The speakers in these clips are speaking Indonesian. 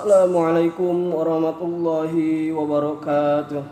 Assalamualaikum warahmatullahi wabarakatuh.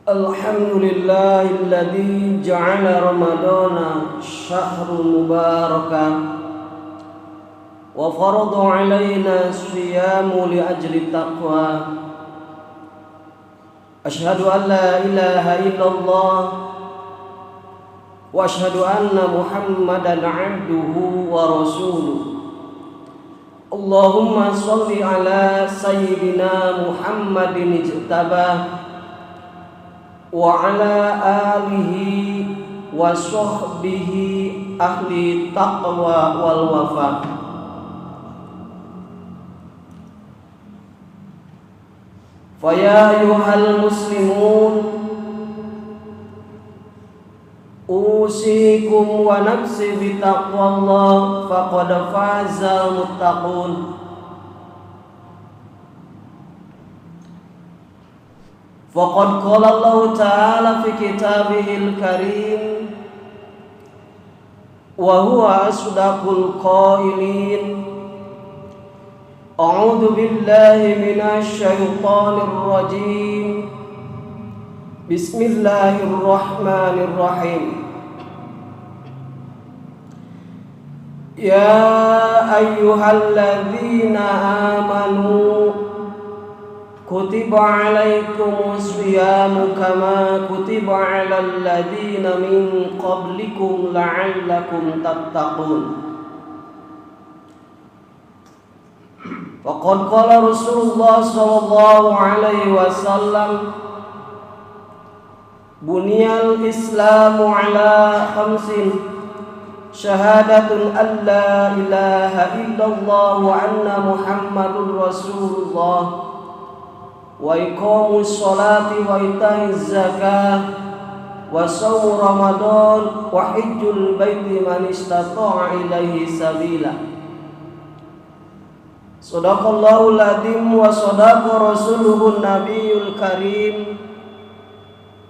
Alhamdulillahilladzi ja'ala ramadana syahrun mubarakan wa farada alaina siyamu li ajli taqwa. Ashhadu an la ilaha illallah wa ashhadu anna Muhammadan abduhu wa rasuluh. Allahumma shalli ala sayyidina Muhammadin ijtabah wa ala alihi wa sahbihi ahli taqwa wal wafa. Faya ayyuhal muslimun usikum wa nafsi bi taqwallah faqad fazal muttaqun. Faqad qala Allah Ta'ala fi kitabihil karim wa huwa asdaqul qailin. A'udzu billahi minasy syaithanir rajim. Bismillahirrahmanirrahim. Ya ayyuhalladzina amanu kutiba alaikumus shiyamu kama kutiba alal ladzina min qablikum la'allakum tattaqun. Faqad qala Rasulullah sallallahu alaihi wasallam, Buniyal Islamu ala khamsin, syahadatun an la ilaha illallah wa anna Muhammadur Rasulullah, wa iqamus sholati wa itaiz zakah wa shaum ramadan wa hajjul baiti man istata'a ilaihi sabila. Shadaqallahul adzim wa shadaqa rasuluhun nabiyul karim.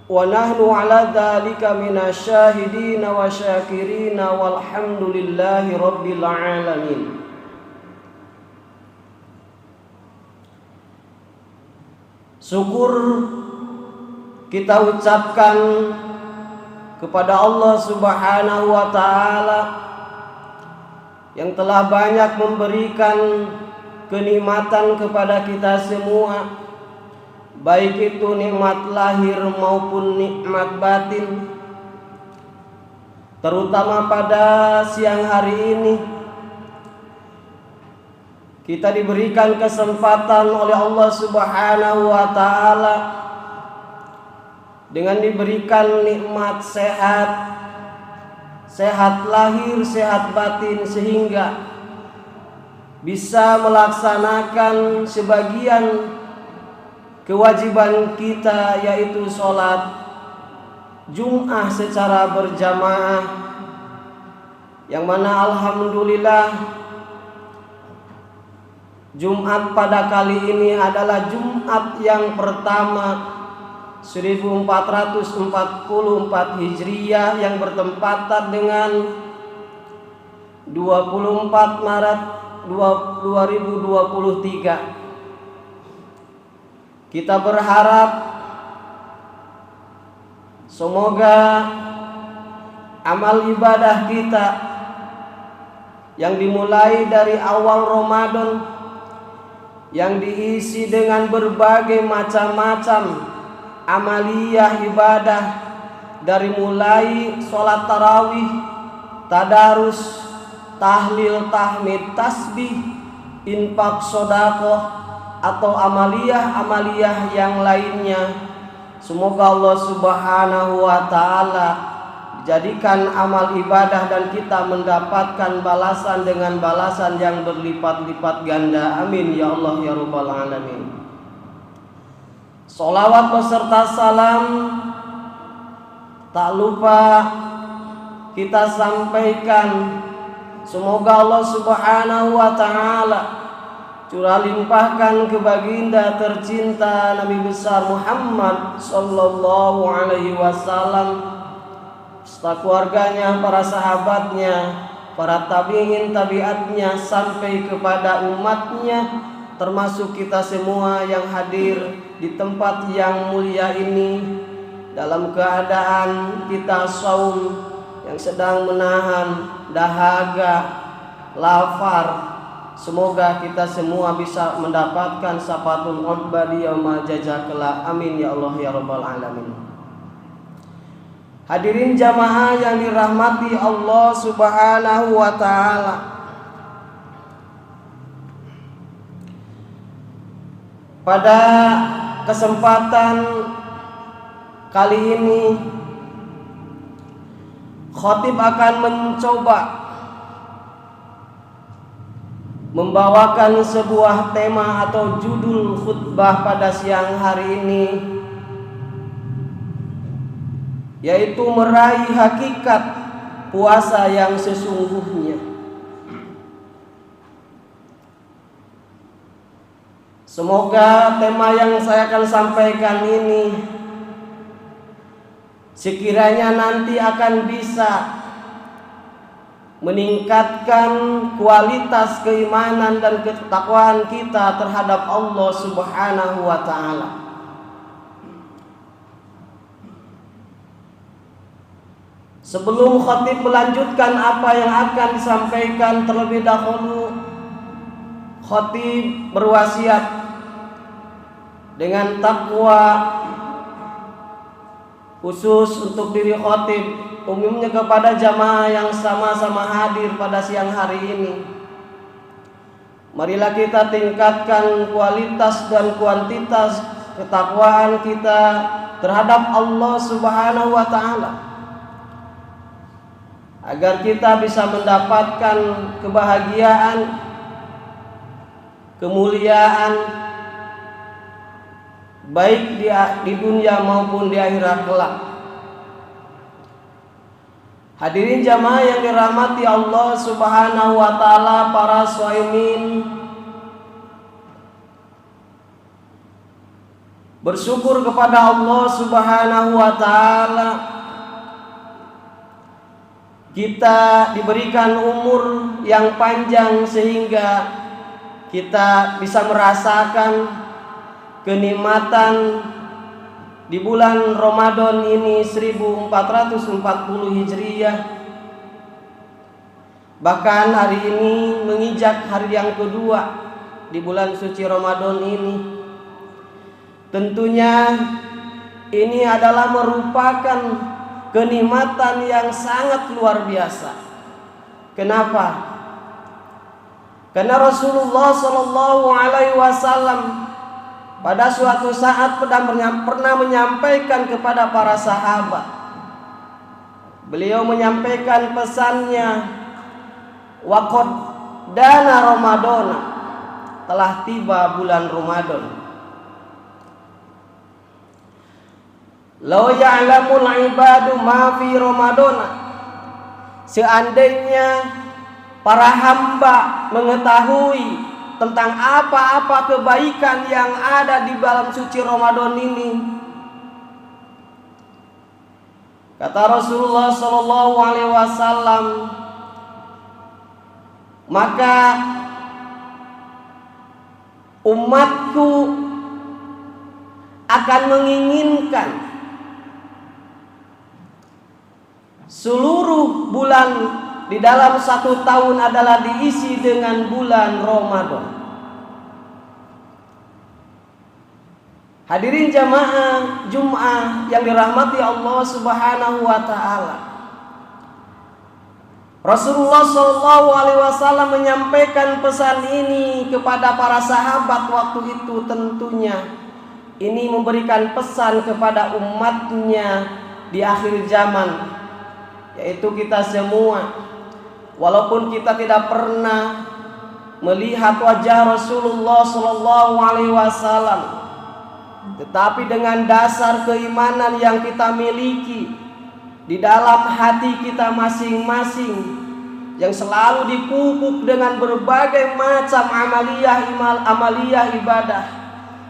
Wa nahnu ala dzalika minasyahidin wa syakirin walhamdulillahi rabbil alamin. Syukur kita ucapkan kepada Allah Subhanahu wa taala yang telah banyak memberikan kenikmatan kepada kita semua, baik itu nikmat lahir maupun nikmat batin. Terutama pada siang hari ini kita diberikan kesempatan oleh Allah Subhanahu wa taala dengan diberikan nikmat sehat, sehat lahir, sehat batin, sehingga bisa melaksanakan sebagian kewajiban kita, yaitu sholat Jum'ah secara berjamaah, yang mana alhamdulillah Jumat pada kali ini adalah Jumat yang pertama 1444 Hijriah yang bertempatan dengan 24 Maret 2023. Kita berharap semoga amal ibadah kita yang dimulai dari awal Ramadan, yang diisi dengan berbagai macam-macam amaliyah ibadah, dari mulai sholat tarawih, tadarus, tahlil, tahmid, tasbih, infak, sedekah, atau amaliyah-amaliyah yang lainnya. Semoga Allah Subhanahu wa taala jadikan amal ibadah dan kita mendapatkan balasan dengan balasan yang berlipat-lipat ganda. Amin ya Allah ya rabbal alamin. Sholawat beserta salam tak lupa kita sampaikan. Semoga Allah Subhanahu wa taala curah limpahkan ke baginda tercinta Nabi besar Muhammad sallallahu alaihi wasallam, serta keluarganya, para sahabatnya, para tabi'in tabi'atnya, sampai kepada umatnya, termasuk kita semua yang hadir di tempat yang mulia ini dalam keadaan kita saum, yang sedang menahan dahaga, lapar. Semoga kita semua bisa mendapatkan syafatul udzba di yaumil jazaa kelak. Amin ya Allah ya rabbal alamin. Hadirin jamaah yang dirahmati Allah Subhanahu wa taala, pada kesempatan kali ini khatib akan mencoba membawakan sebuah tema atau judul khutbah pada siang hari ini, yaitu meraih hakikat puasa yang sesungguhnya. Semoga tema yang saya akan sampaikan ini sekiranya nanti akan bisa meningkatkan kualitas keimanan dan ketakwaan kita terhadap Allah Subhanahu wa taala. Sebelum khatib melanjutkan apa yang akan disampaikan, terlebih dahulu khatib berwasiat dengan takwa khusus untuk diri khatib, umumnya kepada jamaah yang sama-sama hadir pada siang hari ini. Marilah kita tingkatkan kualitas dan kuantitas ketakwaan kita terhadap Allah Subhanahu wa taala, agar kita bisa mendapatkan kebahagiaan, kemuliaan baik di dunia maupun di akhirat kelak. Hadirin jamaah yang dirahmati Allah Subhanahu wa taala, para shaimin, bersyukur kepada Allah Subhanahu wa taala kita diberikan umur yang panjang sehingga kita bisa merasakan kenikmatan di bulan Ramadan ini 1440 Hijriah. Bahkan hari ini menginjak hari yang kedua di bulan suci Ramadan ini. Tentunya ini adalah merupakan kenikmatan yang sangat luar biasa. Kenapa? Karena Rasulullah Shallallahu Alaihi Wasallam pada suatu saat pernah menyampaikan kepada para sahabat. Beliau menyampaikan pesannya, waqad dana Ramadan, telah tiba bulan Ramadan. Lau ya'lamul ibadu ma fi Ramadan, seandainya para hamba mengetahui tentang apa-apa kebaikan yang ada di dalam suci Ramadan ini, kata Rasulullah Shallallahu Alaihi Wasallam, maka umatku akan menginginkan seluruh bulan di dalam satu tahun adalah diisi dengan bulan Ramadan. Hadirin jamaah Jum'ah yang dirahmati Allah Subhanahu wa taala, Rasulullah Shallallahu Alaihi Wasallam menyampaikan pesan ini kepada para sahabat waktu itu. Tentunya ini memberikan pesan kepada umatnya di akhir zaman, yaitu kita semua. Walaupun kita tidak pernah melihat wajah Rasulullah Shallallahu Alaihi Wasallam, tetapi dengan dasar keimanan yang kita miliki di dalam hati kita masing-masing, yang selalu dipupuk dengan berbagai macam amaliyah ibadah,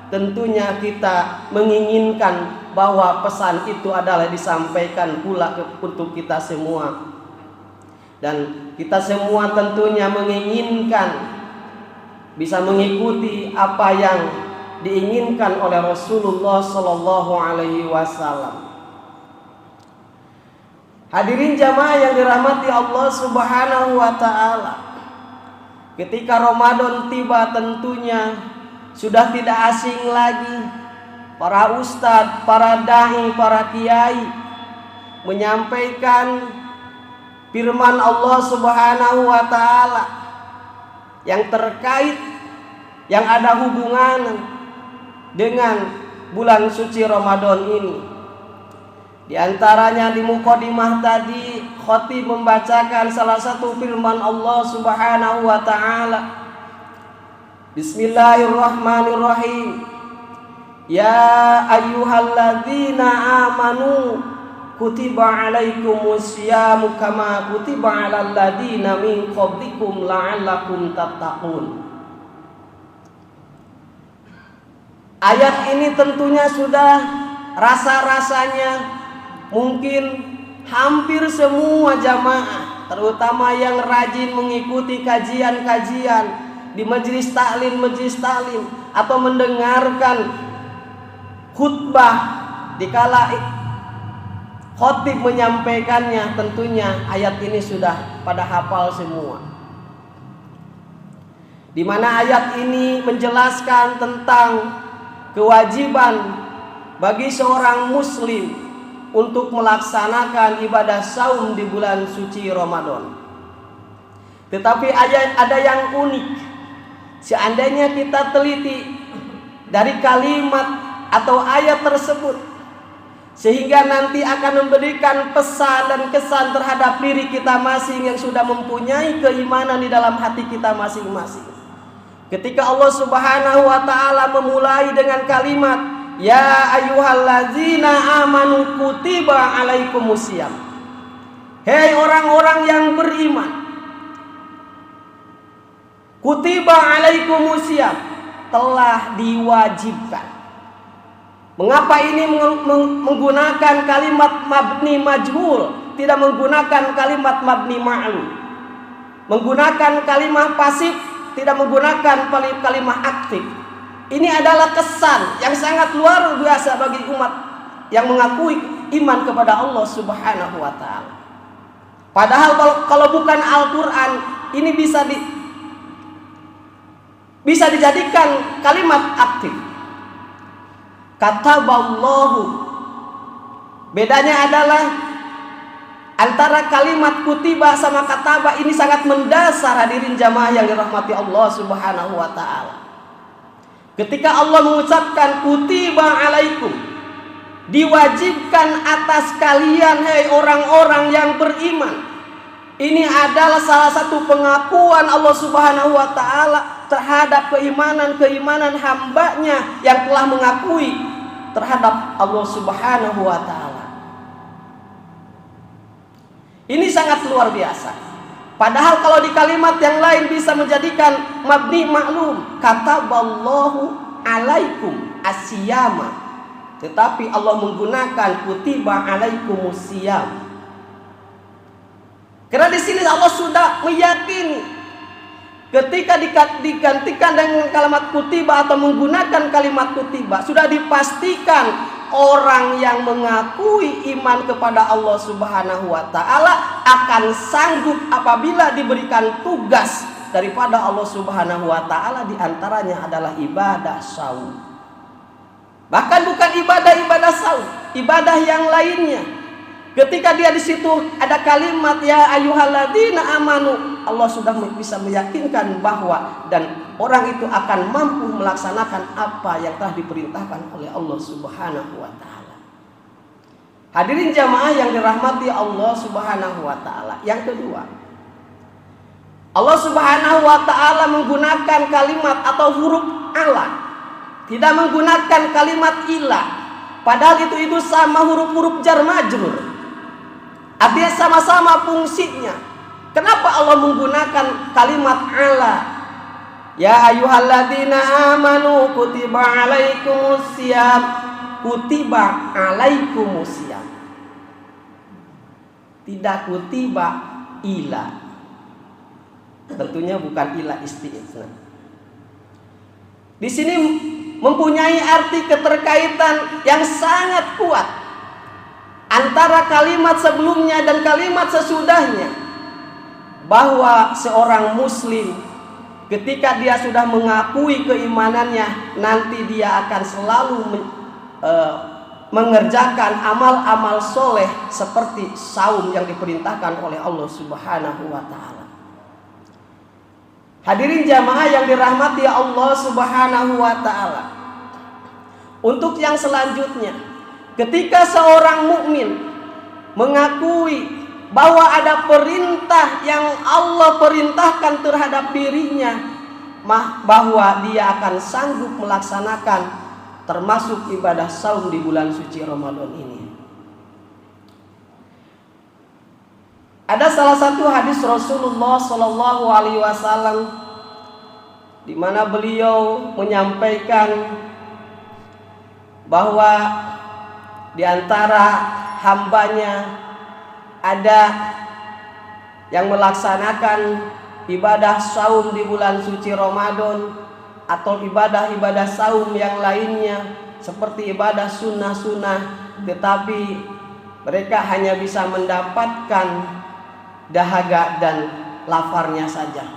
tentunya kita menginginkan bahwa pesan itu adalah disampaikan pula untuk kita semua. Dan kita semua tentunya menginginkan bisa mengikuti apa yang diinginkan oleh Rasulullah Sallallahu Alaihi Wasallam. Hadirin jamaah yang dirahmati Allah Subhanahu wa taala, ketika Ramadan tiba tentunya sudah tidak asing lagi para ustadz, para dai, para kiai menyampaikan firman Allah Subhanahu wa taala yang terkait, yang ada hubungan dengan bulan suci Ramadan ini. Di antaranya di mukadimah tadi khatib membacakan salah satu firman Allah Subhanahu wa taala. Bismillahirrahmanirrahim. Ya ayyuhalladzina amanu kutiba alaikumus syiyamu kama kutiba alal ladzina min qablikum la'allakum tattaqun. Ayat ini tentunya sudah rasa-rasanya mungkin hampir semua jamaah, terutama yang rajin mengikuti kajian-kajian di majelis taklim atau mendengarkan khutbah dikala khotib menyampaikannya, tentunya ayat ini sudah pada hafal semua. Di mana ayat ini menjelaskan tentang kewajiban bagi seorang muslim untuk melaksanakan ibadah saum di bulan suci Ramadan. Tetapi ada yang unik. Seandainya kita teliti dari kalimat atau ayat tersebut, sehingga nanti akan memberikan pesan dan kesan terhadap diri kita masing yang sudah mempunyai keimanan di dalam hati kita masing-masing. Ketika Allah Subhanahu wa taala memulai dengan kalimat ya ayyuhallazina amanu kutiba alaikumusiyam. Hei orang-orang yang beriman, kutiba alaikumusiyam, telah diwajibkan. Mengapa ini menggunakan kalimat mabni majhul, tidak menggunakan kalimat mabni ma'lum? Menggunakan kalimat pasif, tidak menggunakan kalimat aktif. Ini adalah kesan yang sangat luar biasa bagi umat yang mengakui iman kepada Allah Subhanahu wa taala. Padahal kalau bukan Al-Qur'an, ini bisa dijadikan kalimat aktif. Kataballahu. Bedanya adalah antara kalimat kutiba sama kataba ini sangat mendasar, hadirin jamaah yang dirahmati Allah Subhanahu wa taala. Ketika Allah mengucapkan kutiba alaikum, diwajibkan atas kalian hai orang-orang yang beriman. Ini adalah salah satu pengakuan Allah Subhanahu wa taala terhadap keimanan hambanya yang telah mengakui terhadap Allah Subhanahu wa taala. Ini sangat luar biasa. Padahal kalau di kalimat yang lain bisa menjadikan mabni maklum, kataballahu alaikum asyama. Tetapi Allah menggunakan kutiba alaikumusiyam. Karena di sini Allah sudah meyakini ketika digantikan dengan kalimat kutiba atau menggunakan kalimat kutiba, sudah dipastikan orang yang mengakui iman kepada Allah Subhanahu wa taala akan sanggup apabila diberikan tugas daripada Allah Subhanahu wa taala, di antaranya adalah ibadah saum. Bahkan bukan ibadah saum, ibadah yang lainnya. Ketika dia di situ ada kalimat ya ayyuhalladzina amanu, Allah sudah bisa meyakinkan bahwa dan orang itu akan mampu melaksanakan apa yang telah diperintahkan oleh Allah Subhanahu wa taala. Hadirin jamaah yang dirahmati Allah Subhanahu wa taala. Yang kedua, Allah Subhanahu wa taala menggunakan kalimat atau huruf ala, tidak menggunakan kalimat ila. Padahal itu sama huruf-huruf jar majrur. Artinya sama-sama fungsinya. Kenapa Allah menggunakan kalimat ala? Ya ayyuhalladzina amanu kutiba alaikumusiyam. Kutiba alaikumusiyam. Tidak kutiba ila. Tentunya bukan ila isti'na. Di sini mempunyai arti keterkaitan yang sangat kuat antara kalimat sebelumnya dan kalimat sesudahnya, bahwa seorang muslim ketika dia sudah mengakui keimanannya, nanti dia akan selalu mengerjakan amal-amal soleh seperti saum yang diperintahkan oleh Allah Subhanahu wa taala. Hadirin jamaah yang dirahmati Allah Subhanahu wa taala. Untuk yang selanjutnya, ketika seorang mukmin mengakui bahwa ada perintah yang Allah perintahkan terhadap dirinya, bahwa dia akan sanggup melaksanakan termasuk ibadah saum di bulan suci Ramadan ini. Ada salah satu hadis Rasulullah Shallallahu Alaihi Wasallam di mana beliau menyampaikan bahwa di antara hambanya ada yang melaksanakan ibadah saum di bulan suci Ramadan atau ibadah-ibadah saum yang lainnya seperti ibadah sunnah-sunnah, tetapi mereka hanya bisa mendapatkan dahaga dan laparnya saja.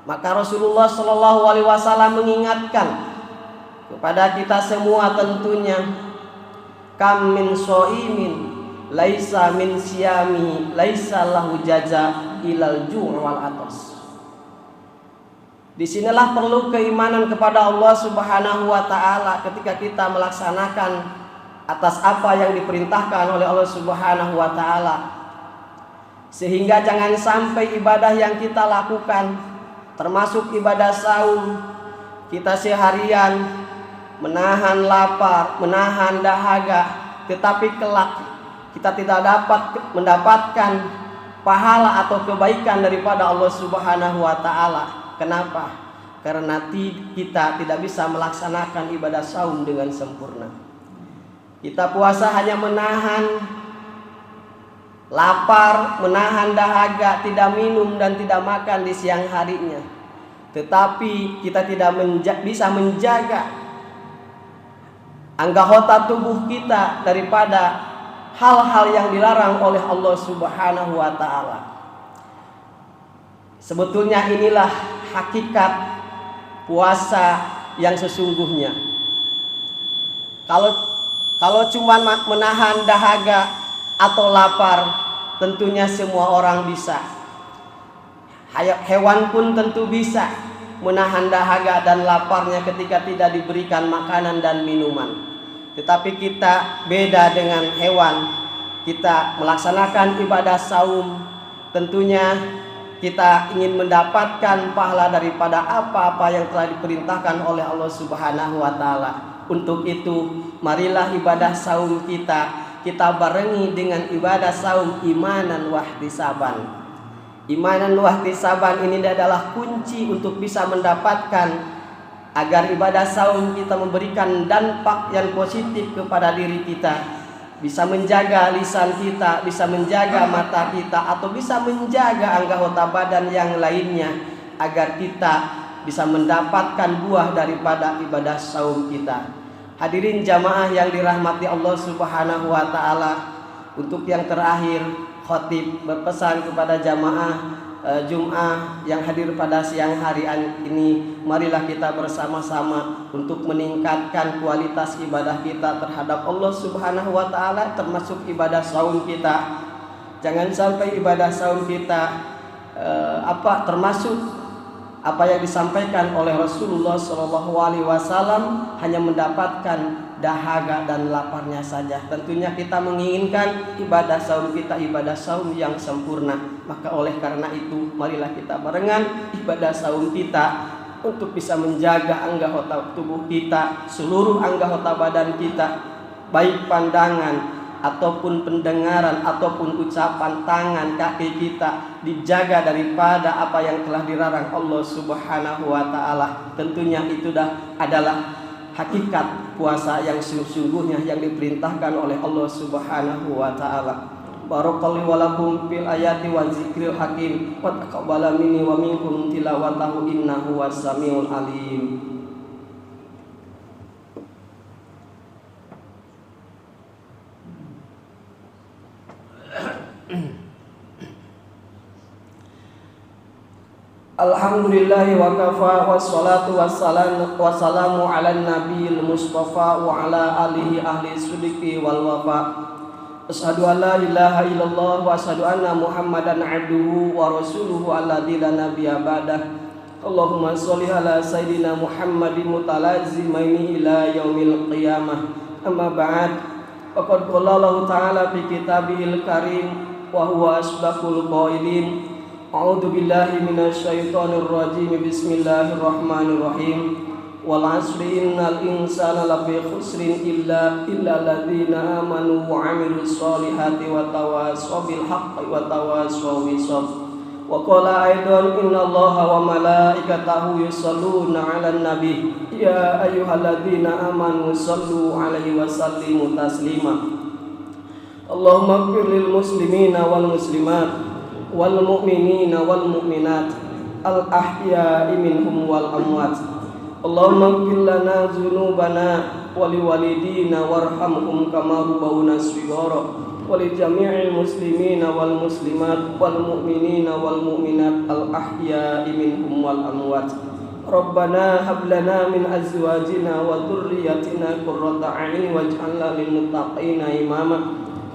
Maka Rasulullah Shallallahu Alaihi Wasallam mengingatkan kepada kita semua tentunya, kam min soimin laisa min siyami laisa lahu jaza ilal ju' wal atas. Disinilah perlu keimanan kepada Allah Subhanahu wa Ta'ala ketika kita melaksanakan atas apa yang diperintahkan oleh Allah Subhanahu wa Ta'ala, sehingga jangan sampai ibadah yang kita lakukan termasuk ibadah saum, kita seharian menahan lapar, menahan dahaga, tetapi kelak kita tidak dapat mendapatkan pahala atau kebaikan daripada Allah Subhanahu wa Ta'ala. Kenapa? Karena kita tidak bisa melaksanakan ibadah saum dengan sempurna. Kita puasa hanya menahan lapar, menahan dahaga, tidak minum dan tidak makan di siang harinya. Tetapi kita tidak bisa menjaga anggota tubuh kita daripada hal-hal yang dilarang oleh Allah Subhanahu wa Ta'ala. Sebetulnya inilah hakikat puasa yang sesungguhnya. Kalau cuma menahan dahaga atau lapar, tentunya semua orang bisa. Hewan pun tentu bisa menahan dahaga dan laparnya ketika tidak diberikan makanan dan minuman. Tetapi kita beda dengan hewan. Kita melaksanakan ibadah saum, tentunya kita ingin mendapatkan pahala daripada apa-apa yang telah diperintahkan oleh Allah Subhanahu wa Ta'ala. Untuk itu, marilah ibadah saum kita barengi dengan ibadah saum imanan wahtisaban. Imanan wahtisaban ini adalah kunci untuk bisa mendapatkan agar ibadah saum kita memberikan dampak yang positif kepada diri kita, bisa menjaga lisan kita, bisa menjaga mata kita, atau bisa menjaga anggota badan yang lainnya, agar kita bisa mendapatkan buah daripada ibadah saum kita. Hadirin jamaah yang dirahmati Allah Subhanahu wa Ta'ala, untuk yang terakhir, khatib berpesan kepada jamaah Jum'ah yang hadir pada siang hari ini, marilah kita bersama-sama untuk meningkatkan kualitas ibadah kita terhadap Allah Subhanahu wa Ta'ala, termasuk ibadah saum kita. Jangan sampai ibadah saum kita termasuk apa yang disampaikan oleh Rasulullah SAW hanya mendapatkan dahaga dan laparnya saja. Tentunya kita menginginkan ibadah saum kita ibadah saum yang sempurna. Maka oleh karena itu, marilah kita barengan ibadah saum kita untuk bisa menjaga anggota tubuh kita, seluruh anggota badan kita, baik pandangan ataupun pendengaran ataupun ucapan tangan kaki kita, dijaga daripada apa yang telah dilarang Allah Subhanahu wa Ta'ala. Tentunya itu adalah hakikat puasa yang sesungguhnya yang diperintahkan oleh Allah Subhanahu wa Ta'ala. Barakallahu wa lakum fil ayati wa zikril hakim wa taqabbala minni wa minkum tilawatahu innahu was-samiul alim. Alhamdulillahi wa kafa wassalatu wassalamu ala nabiyil mustafa wa ala alihi ahli sidqi wal wafa. Asyhadu an la ilaha illallah wa asyhadu anna Muhammadan abduhu wa rasuluhu alladzi la nabiyya ba'dah. Allahumma sholli ala sayidina Muhammadin mutalazimaini ila yaumil qiyamah. Amma ba'd. Faqad qala Allah ta'ala fi kitabihil karim wa huwa asdaqul qailin. A'udzu billahi minasyaitonir rajim. Bismillahirrahmanirrahim. Wal 'asri innal insana lafi khusrin illa alladziina aamanu wa 'amilus shalihati wa tawassaw bil haqqi wa tawassaw bis sabr. Wa qala aidan innallaha wa malaikatahu yusholluna 'alan nabi يا أيها الذين آمنوا صلوا عليه وسلموا تسليما اللهم اغفر للمسلمين والمسلمات والمؤمنين والمؤمنات الأحياء منهم والأموات اللهم اغفر لنا ذنوبنا ولوالدينا وارحمهم كما ربونا صغارا ولجميع المسلمين والمسلمات والمؤمنين والمؤمنات الأحياء منهم والأموات ربنا هب لنا من أزواجنا وذريتنا قرة أعين واجعلنا للمتقين إماما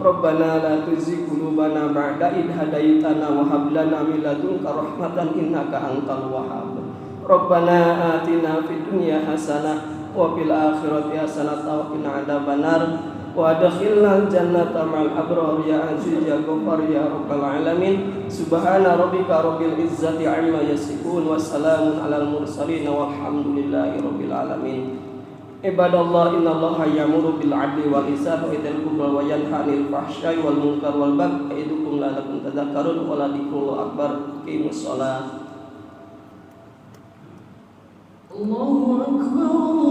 ربنا لا تزغ قلوبنا بعد إذ هديتنا وهب لنا من لدنك رحمة إنك أنت الوهاب ربنا آتنا في الدنيا حسنة وفي الآخرة حسنة وقنا عذاب النار وأدخلنا الجنة مع الأبرار يا عزيز يا غفار يا رب العالمين سبحان ربك رب العزة عما يصفون وسلام على المرسلين والحمد لله رب العالمين عباد الله إن الله يأمر بالعدل والإحسان وإيتاء ذي القربى وينهى عن الفحشاء والمنكر والبغي يعظكم لعلكم تذكرون ولذكر الله أكبر أقيموا الصلاة الله أكبر